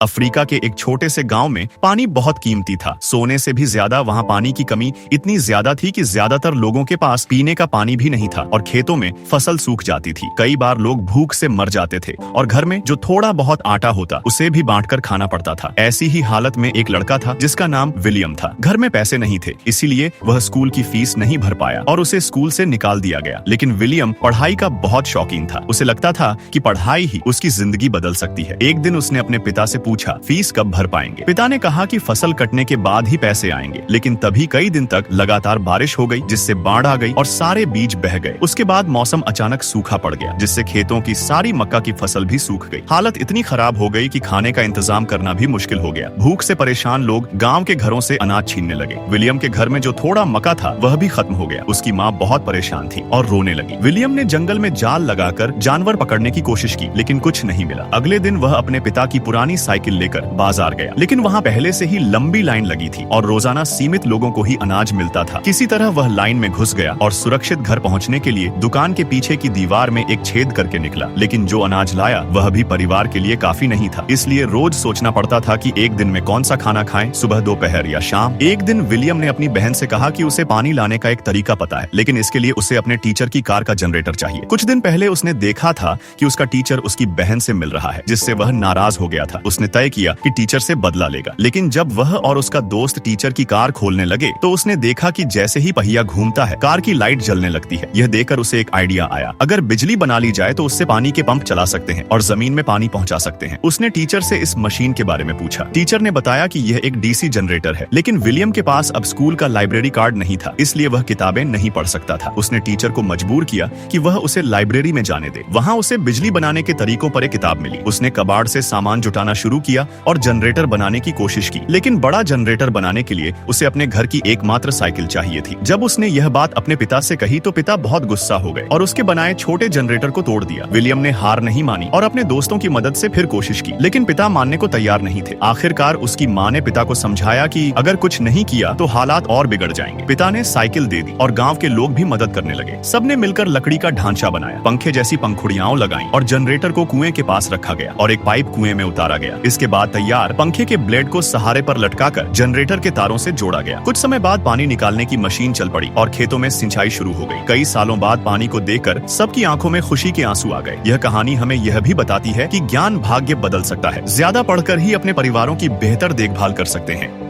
Africa के एक छोटे से गांव में पानी बहुत कीमती था। सोने से भी ज्यादा वहां पानी की कमी इतनी ज्यादा थी कि ज्यादातर लोगों के पास पीने का पानी भी नहीं था और खेतों में फसल सूख जाती थी। कई बार लोग भूख से मर जाते थे और घर में जो थोड़ा बहुत आटा होता उसे भी बांटकर खाना पड़ता था। ऐसी ही हालत में एक लड़का था जिसका नाम विलियम था। घर में पैसे नहीं थे, इसीलिए वह स्कूल की फीस नहीं भर पाया और उसे स्कूल से निकाल दिया गया। लेकिन विलियम पढ़ाई का बहुत शौकीन था। उसे लगता था कि पढ़ाई ही उसकी जिंदगी बदल सकती है। एक दिन उसने अपने पिता से पूछा, फीस कब भर पाएंगे? पिता ने कहा कि फसल कटने के बाद ही पैसे आएंगे। लेकिन तभी कई दिन तक लगातार बारिश हो गई, जिससे बाढ़ आ गई और सारे बीज बह गए। उसके बाद मौसम अचानक सूखा पड़ गया, जिससे खेतों की सारी मक्का की फसल भी सूख गई। हालत इतनी खराब हो गई कि खाने का इंतजाम करना भी मुश्किल हो गया। भूख से परेशान लोग गाँव के घरों से अनाज छीनने लगे। विलियम के घर में जो थोड़ा मक्का था वह भी खत्म हो गया। उसकी माँ बहुत परेशान थी और रोने लगी। विलियम ने जंगल में जाल लगाकर जानवर पकड़ने की कोशिश की, लेकिन कुछ नहीं मिला। अगले दिन वह अपने पिता की पुरानी साइकिल लेकर बाजार गया, लेकिन वहाँ पहले से ही लंबी लाइन लगी थी और रोजाना सीमित लोगों को ही अनाज मिलता था। किसी तरह वह लाइन में घुस गया और सुरक्षित घर पहुँचने के लिए दुकान के पीछे की दीवार में एक छेद करके निकला। लेकिन जो अनाज लाया वह भी परिवार के लिए काफी नहीं था, इसलिए रोज सोचना पड़ता था कि एक दिन में कौन सा खाना खाएं, सुबह, दोपहर या शाम। एक दिन विलियम ने अपनी बहन से कहा कि उसे पानी लाने का एक तरीका पता है, लेकिन इसके लिए उसे अपने टीचर की कार का जनरेटर चाहिए। कुछ दिन पहले उसने देखा था कि उसका टीचर उसकी बहन से मिल रहा है, जिससे वह नाराज हो गया था। उसने तय किया कि टीचर से बदला लेगा। लेकिन जब वह और उसका दोस्त टीचर की कार खोलने लगे तो उसने देखा कि जैसे ही पहिया घूमता है कार की लाइट जलने लगती है। यह देखकर उसे एक आइडिया आया, अगर बिजली बना ली जाए तो उससे पानी के पंप चला सकते हैं और जमीन में पानी पहुंचा सकते हैं। उसने टीचर से इस मशीन के बारे में पूछा। टीचर ने बताया कि यह एक डीसी जनरेटर है, लेकिन विलियम के पास अब स्कूल का लाइब्रेरी कार्ड नहीं था, इसलिए वह किताबें नहीं पढ़ सकता था। उसने टीचर को मजबूर किया कि वह उसे लाइब्रेरी में जाने दे। वहाँ उसे बिजली बनाने के तरीकों पर एक किताब मिली। उसने कबाड़ से सामान जुटाना शुरू किया और जनरेटर बनाने की कोशिश की, लेकिन बड़ा जनरेटर बनाने के लिए उसे अपने घर की एकमात्र साइकिल चाहिए थी। जब उसने यह बात अपने पिता से कही तो पिता बहुत गुस्सा हो गए और उसके बनाए छोटे जनरेटर को तोड़ दिया। विलियम ने हार नहीं मानी और अपने दोस्तों की मदद से फिर कोशिश की, लेकिन पिता मानने को तैयार नहीं थे। आखिरकार उसकी माँ ने पिता को समझाया कि अगर कुछ नहीं किया तो हालात और बिगड़ जाएंगे। पिता ने साइकिल दे दी और गाँव के लोग भी मदद करने लगे। सबने मिलकर लकड़ी का ढांचा बनाया, पंखे जैसी पंखुड़ियां लगाई और जनरेटर को कुएं के पास रखा गया और एक पाइप कुएं में उतारा गया। इसके बाद तैयार पंखे के ब्लेड को सहारे पर लटकाकर जनरेटर के तारों से जोड़ा गया। कुछ समय बाद पानी निकालने की मशीन चल पड़ी और खेतों में सिंचाई शुरू हो गई। कई सालों बाद पानी को देखकर सबकी आंखों में खुशी के आंसू आ गए। यह कहानी हमें यह भी बताती है कि ज्ञान भाग्य बदल सकता है। ज्यादा पढ़कर ही अपने परिवारों की बेहतर देखभाल कर सकते हैं।